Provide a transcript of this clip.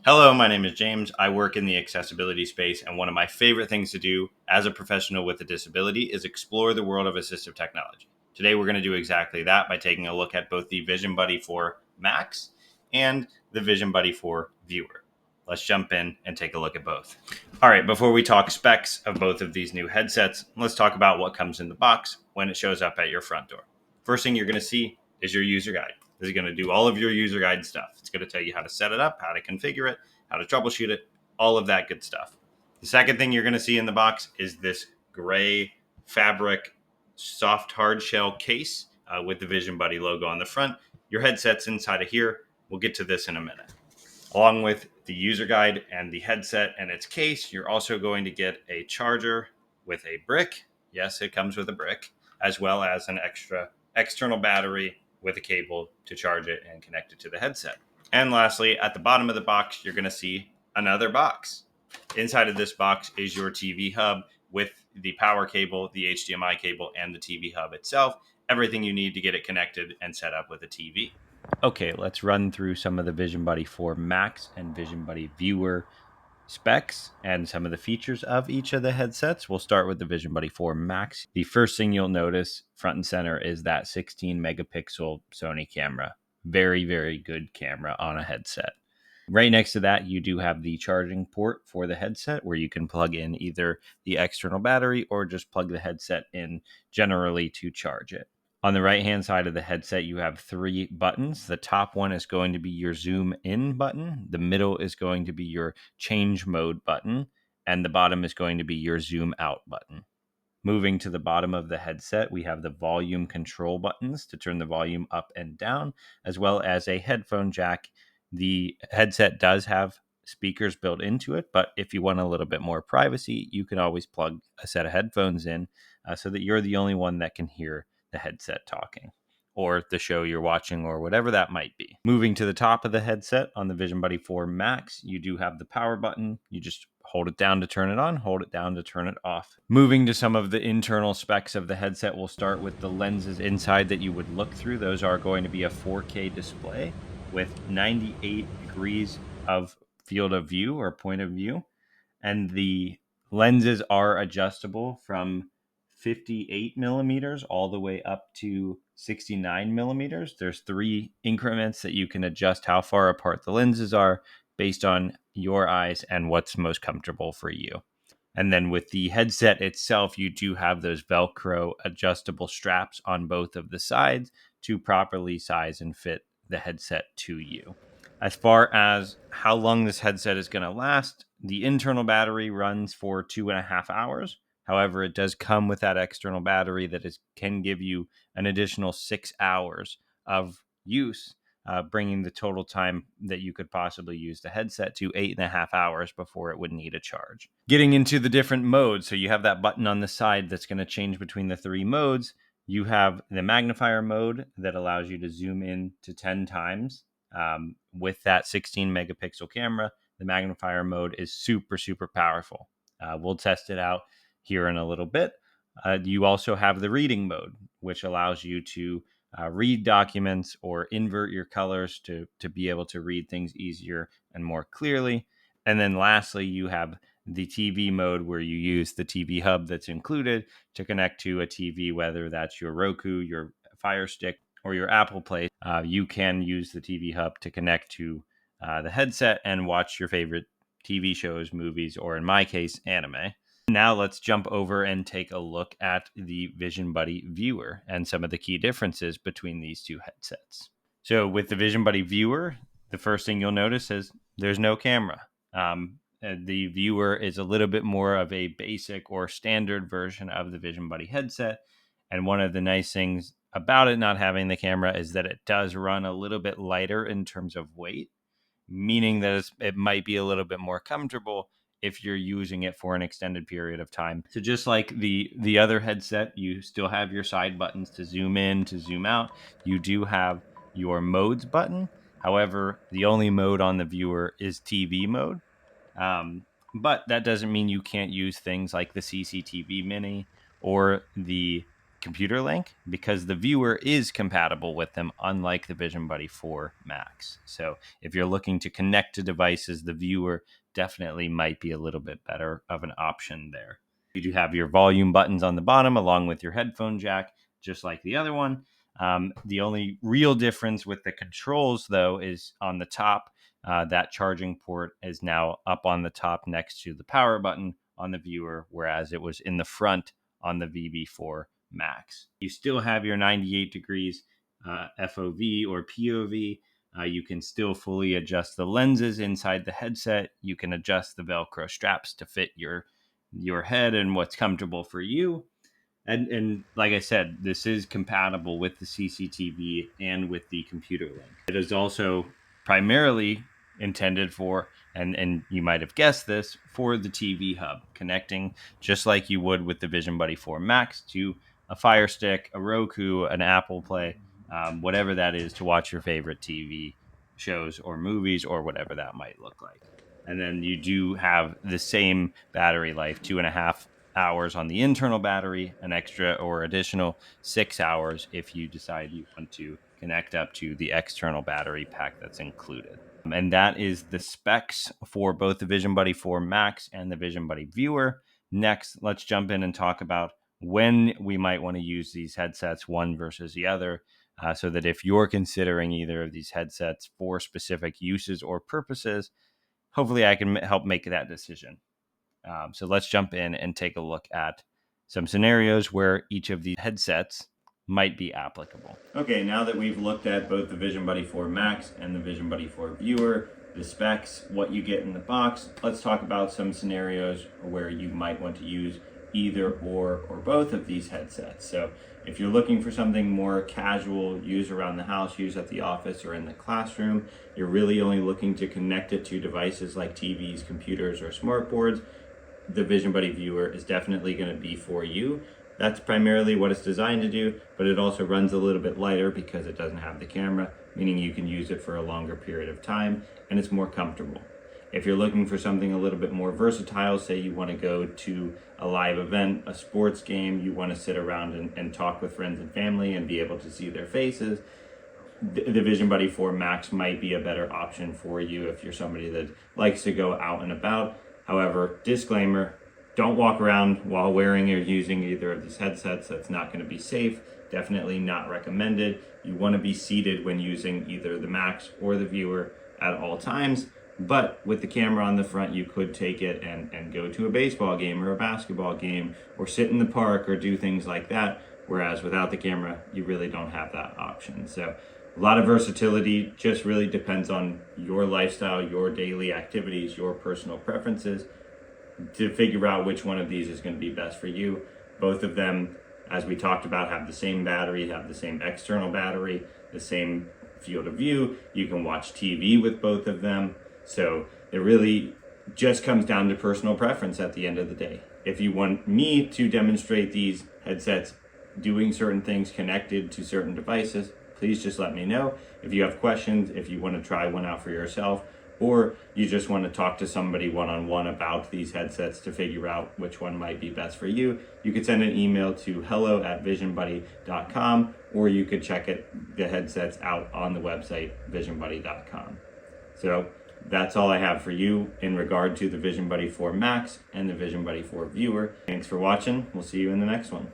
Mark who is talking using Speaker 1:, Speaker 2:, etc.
Speaker 1: Hello, my name is James. I work in the accessibility space, and one of my favorite things to do as a professional with a disability is explore the world of assistive technology. Today, we're going to do exactly that by taking a look at both the Vision Buddy for Macs and the Vision Buddy for Viewer. Let's jump in and take a look at both. All right, before we talk specs of both of these new headsets, let's talk about what comes in the box when it shows up at your front door. First thing you're going to see is your user guide. This is going to do all of your user guide stuff. It's going to tell you how to set it up, how to configure it, how to troubleshoot it, all of that good stuff. The second thing you're going to see in the box is this gray fabric soft hard shell case with the Vision Buddy logo on the front. Your headset's inside of here. We'll get to this in a minute. Along with the user guide and the headset and its case, you're also going to get a charger with a brick. Yes, it comes with a brick, as well as an extra external battery with a cable to charge it and connect it to the headset. And lastly, at the bottom of the box, you're going to see another box. Inside of this box is your TV hub with the power cable, the HDMI cable, and the TV hub itself. Everything you need to get it connected and set up with a TV. Okay, let's run through some of the Vision Buddy for Macs and Vision Buddy Viewer specs and some of the features of each of the headsets. We'll start with the Vision Buddy 4 Max. The first thing you'll notice front and center is that 16 megapixel Sony camera. Very, very good camera on a headset. Right next to that, you do have the charging port for the headset where you can plug in either the external battery or just plug the headset in generally to charge it. On the right-hand side of the headset, you have three buttons. The top one is going to be your zoom in button. The middle is going to be your change mode button. And the bottom is going to be your zoom out button. Moving to the bottom of the headset, we have the volume control buttons to turn the volume up and down, as well as a headphone jack. The headset does have speakers built into it, but if you want a little bit more privacy, you can always plug a set of headphones in so that you're the only one that can hear the headset talking or the show you're watching or whatever that might be. Moving to the top of the headset on the Vision Buddy 4 Max, you do have the power button. You just hold it down to turn it on, hold it down to turn it off. Moving to some of the internal specs of the headset, we'll start with the lenses inside that you would look through. Those are going to be a 4K display with 98 degrees of field of view or point of view. And the lenses are adjustable from 58 millimeters all the way up to 69 millimeters. There's three increments that you can adjust how far apart the lenses are based on your eyes and what's most comfortable for you. And then with the headset itself, you do have those Velcro adjustable straps on both of the sides to properly size and fit the headset to you. As far as how long this headset is going to last, the internal battery runs for 2.5 hours. However, it does come with that external battery that can give you an additional 6 hours of use, bringing the total time that you could possibly use the headset to 8.5 hours before it would need a charge. Getting into the different modes, so you have that button on the side that's going to change between the three modes. You have the magnifier mode that allows you to zoom in to 10 times. With that 16 megapixel camera, the magnifier mode is super, super powerful. We'll test it out here in a little bit. You also have the reading mode, which allows you to read documents or invert your colors to be able to read things easier and more clearly. And then lastly, you have the TV mode where you use the TV hub that's included to connect to a TV, whether that's your Roku, your Fire Stick, or your Apple Play. You can use the TV hub to connect to the headset and watch your favorite TV shows, movies, or in my case, anime. Now let's jump over and take a look at the Vision Buddy Viewer and some of the key differences between these two headsets. So with the Vision Buddy Viewer, the first thing you'll notice is there's no camera. The Viewer is a little bit more of a basic or standard version of the Vision Buddy headset. And one of the nice things about it not having the camera is that it does run a little bit lighter in terms of weight, meaning that it might be a little bit more comfortable if you're using it for an extended period of time. So just like the other headset, you still have your side buttons to zoom in, to zoom out. You do have your modes button. However, the only mode on the Viewer is TV mode. But that doesn't mean you can't use things like the CCTV Mini or the computer link because the viewer is compatible with them, unlike the Vision Buddy 4 Max. So if you're looking to connect to devices, the viewer definitely might be a little bit better of an option there. You do have your volume buttons on the bottom along with your headphone jack, just like the other one. The only real difference with the controls, though, is on the top. That charging port is now up on the top next to the power button on the viewer, whereas it was in the front on the VB4 Max. You still have your 98 degrees FOV or POV. You can still fully adjust the lenses inside the headset. You can adjust the Velcro straps to fit your head and what's comfortable for you. And like I said, this is compatible with the CCTV and with the computer link. It is also primarily intended for, and you might have guessed this, for the TV hub, connecting just like you would with the Vision Buddy 4 Max to a Fire Stick, a Roku, an Apple Play, whatever that is, to watch your favorite TV shows or movies or whatever that might look like. And then you do have the same battery life, 2.5 hours on the internal battery, an extra or additional 6 hours if you decide you want to connect up to the external battery pack that's included. And that is the specs for both the Vision Buddy 4 Max and the Vision Buddy Viewer. Next, let's jump in and talk about when we might want to use these headsets, one versus the other, so that if you're considering either of these headsets for specific uses or purposes, hopefully I can help make that decision. So let's jump in and take a look at some scenarios where each of these headsets might be applicable. Okay, now that we've looked at both the Vision Buddy 4 Max and the Vision Buddy 4 Viewer, the specs, what you get in the box, let's talk about some scenarios where you might want to use either or both of these headsets. So if you're looking for something more casual, use around the house, use at the office or in the classroom, you're really only looking to connect it to devices like TVs, computers, or smartboards, the Vision Buddy Viewer is definitely going to be for you. That's primarily what it's designed to do, but it also runs a little bit lighter because it doesn't have the camera, meaning you can use it for a longer period of time, and it's more comfortable. If you're looking for something a little bit more versatile, say you want to go to a live event, a sports game, you want to sit around and talk with friends and family and be able to see their faces, the Vision Buddy 4 Max might be a better option for you if you're somebody that likes to go out and about. However, disclaimer, don't walk around while wearing or using either of these headsets. That's not going to be safe. Definitely not recommended. You want to be seated when using either the Max or the Viewer at all times. But with the camera on the front, you could take it and go to a baseball game or a basketball game or sit in the park or do things like that. Whereas without the camera, you really don't have that option. So a lot of versatility, just really depends on your lifestyle, your daily activities, your personal preferences to figure out which one of these is going to be best for you. Both of them, as we talked about, have the same battery, have the same external battery, the same field of view. You can watch TV with both of them. So it really just comes down to personal preference at the end of the day. If you want me to demonstrate these headsets doing certain things connected to certain devices, please just let me know. If you have questions, if you want to try one out for yourself, or you just want to talk to somebody one-on-one about these headsets to figure out which one might be best for you, you could send an email to hello@visionbuddy.com, or you could check the headsets out on the website visionbuddy.com. So that's all I have for you in regard to the Vision Buddy 4 Max and the Vision Buddy 4 Viewer. Thanks for watching. We'll see you in the next one.